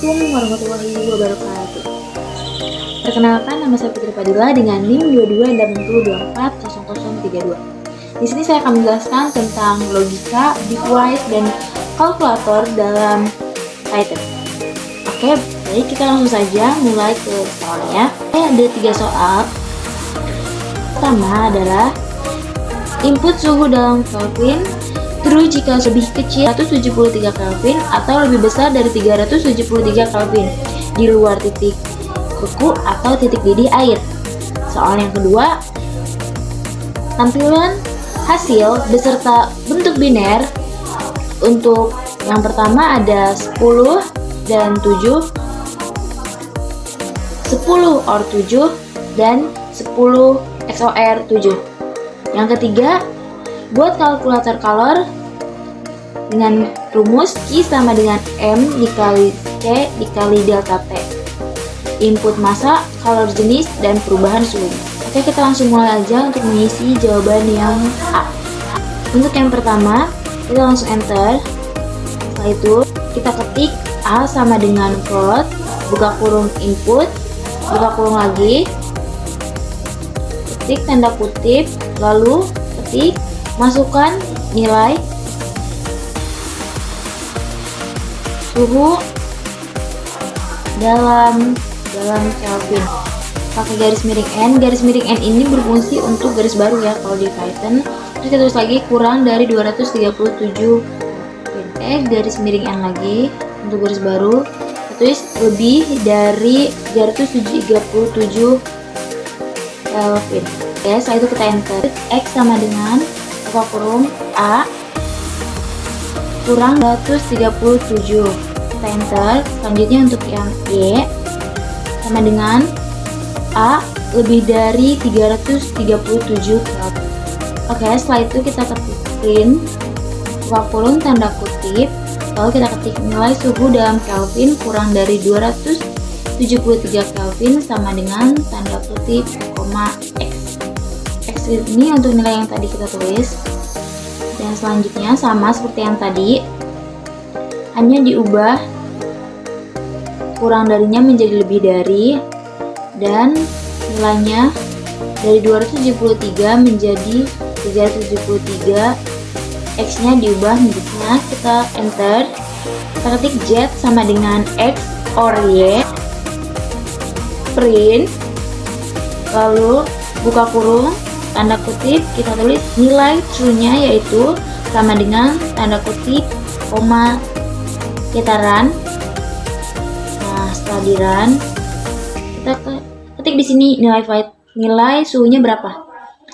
Assalamualaikum warahmatullahi wabarakatuh. Perkenalkan, nama saya Putri Fadila dengan NIM 2260240032. Di sini saya akan menjelaskan tentang logika, bitwise, dan kalkulator dalam Python. Oke, baik, kita langsung saja mulai ke soalnya. Ada 3 soal. Pertama adalah input suhu dalam Kelvin true jika lebih kecil 173 Kelvin atau lebih besar dari 373 Kelvin di luar titik beku atau titik didih air. Soal yang kedua, tampilan hasil beserta bentuk biner. Untuk yang pertama ada 10 dan 7, 10 OR 7, dan 10 XOR 7. Yang ketiga, buat kalkulator color dengan rumus Q sama dengan M dikali C dikali delta T. Input massa, color jenis, dan perubahan suhu. Oke, kita langsung mulai aja untuk mengisi jawaban yang A. Untuk yang pertama, kita langsung enter. Setelah itu, kita ketik A sama dengan float, buka kurung input, buka kurung lagi, ketik tanda kutip, lalu ketik masukkan nilai suhu dalam Kelvin pakai garis miring N. Garis miring N ini berfungsi untuk garis baru ya kalau di Python. Terus kita tulis lagi kurang dari 237 Kelvin. Garis miring N lagi untuk garis baru. Kita tulis lebih dari 337 Kelvin. Oke, setelah itu kita enter. X sama dengan buka kurung A kurang 237. Kita enter. Selanjutnya untuk yang Y sama dengan A lebih dari 337 Kelvin. Oke, setelah itu kita ketik print, buka kurung tanda kutip, lalu kita ketik nilai suhu dalam Kelvin kurang dari 273 Kelvin sama dengan tanda kutip, X. X ini untuk nilai yang tadi kita tulis. Dan selanjutnya sama seperti yang tadi, hanya diubah kurang darinya menjadi lebih dari, dan nilainya dari 273 menjadi 373. X nya diubah menjadinya, kita enter, kita ketik Z sama dengan X or Y, print, lalu buka kurung tanda kutip, kita tulis nilai true-nya yaitu sama dengan tanda kutip, kita run. Nah, setelah di run, kita ketik di sini nilai suhunya berapa.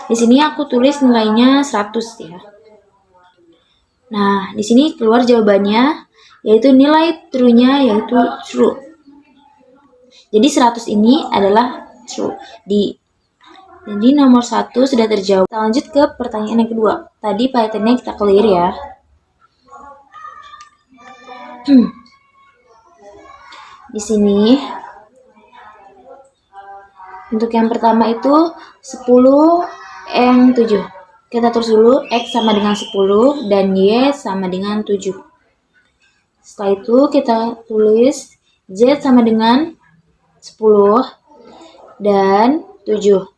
Di sini aku tulis nilainya 100 ya. Nah, di sini keluar jawabannya yaitu nilai true-nya yaitu true. Jadi 100 ini adalah true. Jadi nomor 1 sudah terjawab. Kita lanjut ke pertanyaan yang kedua. Tadi Python-nya kita clear ya. Di sini untuk yang pertama itu 10 yang 7. Kita tulis dulu X sama dengan 10 dan Y sama dengan 7. Setelah itu kita tulis Z sama dengan 10 dan 7.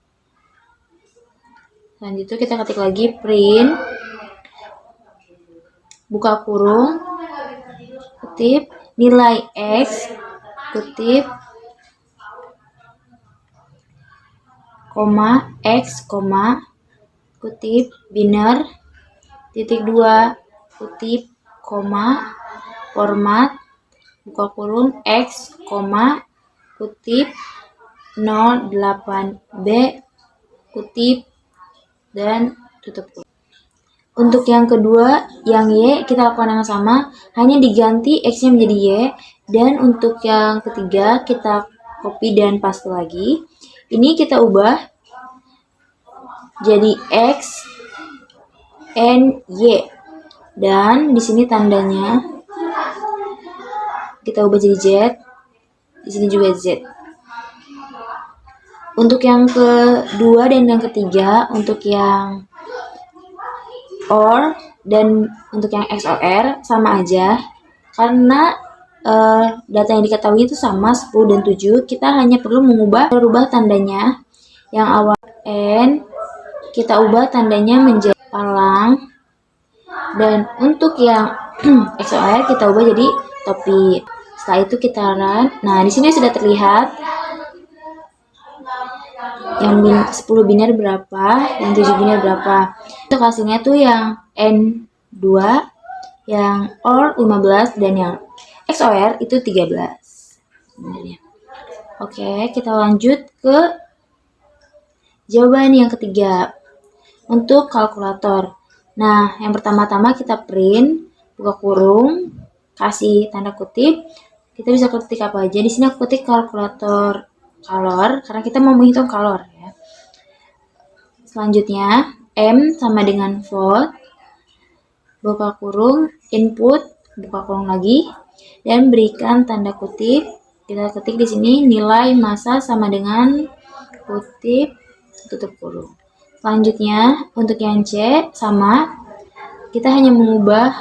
Selanjutnya kita ketik lagi print, buka kurung, kutip nilai X, kutip, X, kutip biner, titik 2, kutip, format, buka kurung X, kutip 08B, kutip, dan tutup. Untuk yang kedua, yang Y, kita lakukan yang sama, hanya diganti X-nya menjadi Y. Dan untuk yang ketiga, kita copy dan paste lagi. Ini kita ubah jadi X and Y. Dan di sini tandanya kita ubah jadi Z. Di sini juga Z. Untuk yang kedua dan yang ketiga, untuk yang OR dan untuk yang XOR sama aja, karena data yang diketahui itu sama 10 dan 7, kita hanya perlu merubah tandanya. Yang awal N kita ubah tandanya menjadi palang, dan untuk yang XOR kita ubah jadi topi. Setelah itu kita run. Nah, di sini sudah terlihat yang 10 biner berapa, yang 7 biner berapa. Untuk hasilnya tuh yang N2, yang OR 15, dan yang XOR itu 13 sebenarnya. Oke, kita lanjut ke jawaban yang ketiga. Untuk kalkulator. Nah, yang pertama-tama kita print, buka kurung, kasih tanda kutip. Kita bisa ketik apa aja. Di sini aku ketik kalkulator kalor karena kita mau menghitung kalor ya. Selanjutnya, M sama dengan volt, buka kurung, input, buka kurung lagi, dan berikan tanda kutip. Kita ketik di sini nilai massa sama dengan kutip, tutup kurung. Selanjutnya, untuk yang C sama, kita hanya mengubah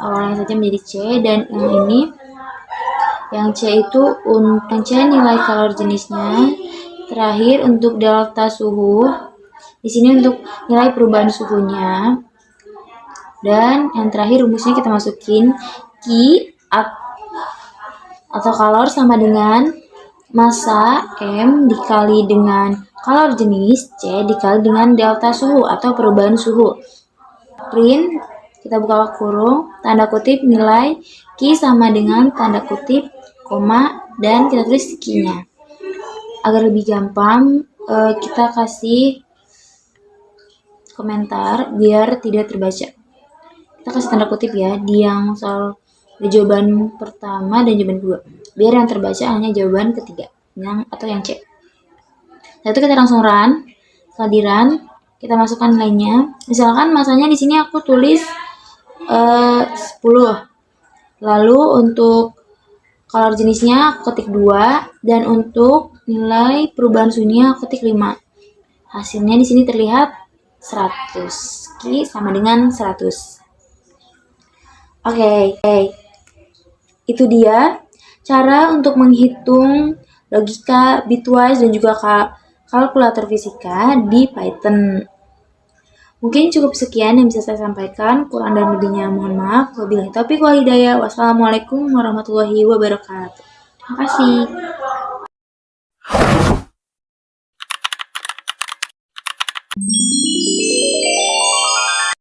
awalnya saja menjadi C, dan yang ini, yang C itu untuk C nilai kalor jenisnya. Terakhir untuk delta suhu, di sini untuk nilai perubahan suhunya. Dan yang terakhir rumusnya kita masukin Q atau kalor sama dengan massa M dikali dengan kalor jenis C dikali dengan delta suhu atau perubahan suhu. Print, kita buka kurung, tanda kutip nilai Q sama dengan tanda kutip, koma, dan kita tulis Q-nya. Agar lebih gampang, kita kasih komentar biar tidak terbaca. Kita kasih tanda kutip ya, di yang soal jawaban pertama dan jawaban kedua. Biar yang terbaca hanya jawaban ketiga, atau yang C. Nah, itu kita langsung run. Setelah di run, kita masukkan nilainya. Misalkan masanya di sini aku tulis 10. Lalu untuk kalor jenisnya aku ketik 2, dan untuk nilai perubahan suhunya aku ketik 5. Hasilnya di sini terlihat 100. Q sama dengan 100. Oke. Itu dia cara untuk menghitung logika bitwise dan juga kalkulator fisika di Python. Mungkin cukup sekian yang bisa saya sampaikan. Kurang dan lebihnya mohon maaf. Wabillahi taufiq wal hidayah. Wassalamualaikum warahmatullahi wabarakatuh. Terima kasih.